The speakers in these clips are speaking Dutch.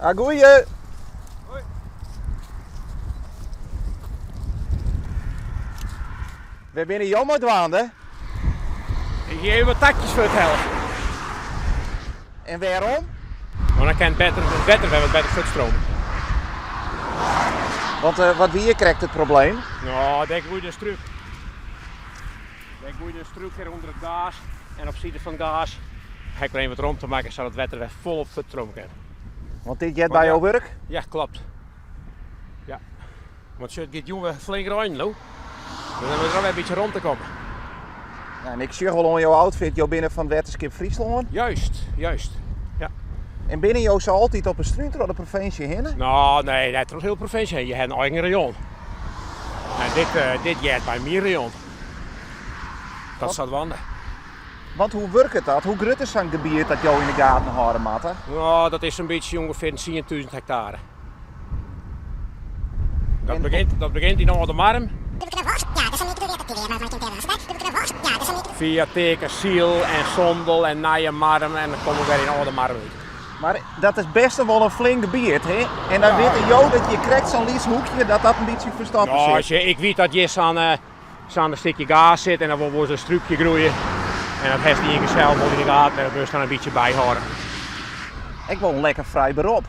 Goeie. Hoi. We binnen jammer dwaande. Ik geef je wat takjes voor het helft. En waarom? Maar dan kan het beter, we hebben het beter voetstroom. Want wat wie je krijgt het probleem. Nou, denk hoe je een struik. Denk hoe je een struik hier onder het gas en op zijde van het gas. Ga ik er even wat rond te maken zodat het wetter vol op voetstroom kan. Want dit jet bij jouw werk? Ja, klopt. Ja. Want het gaat jongen flink rijden, lo. Dan hebben we er wel een beetje rond te komen. Ja, en ik zie gewoon jouw outfit, jou binnen van Wetterskip Friesland. Juist, juist. Ja. En binnen jou zou altijd op een struint door de provincie heen. Nou, nee, dat is heel provincie. Je hebt een eigen rayon. En dit jet bij mijn rayon. Dat staat wanden. Want hoe werkt het dat? Hoe groot is zo'n gebied dat jou in de gaten houden, matten? Nou, dat is een beetje ongeveer 10.000 hectare. Dat begint in Oudemarm. Via Teken, Ziel en Sondel en Nijenmarm en dan komen we weer in Oudemarm uit. Maar dat is best wel een flink gebied, hè? En dan weet je dat je krijgt zo'n lies hoekje dat een beetje verstoppen Ja, zit. ik weet dat je aan een stukje gas zit en dan wordt een struikje groeien. En dat heeft hij in zichzelf in de gaten en dat moet dan een beetje bijhouden. Ik wil een lekker vrij beroep.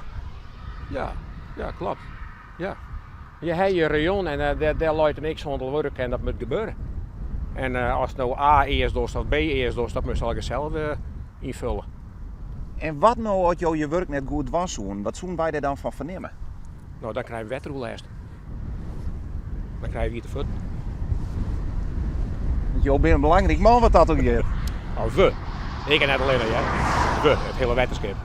Ja, klopt. Ja. Je hebt je rayon en daar loopt niks onder werk en dat moet gebeuren. En als het nou A eerst doet of B eerst doet, dat moet je zelf invullen. En wat nou als jou je werk net goed was doen? Wat zoen wij er dan van vernemen? Nou, dan krijg je wetterhoellijst. Dan krijg je hier te voet. Jou bent een belangrijk man wat dat ook is. Nou, we. Ik en net alleen maar jij. We, het hele wetenschap.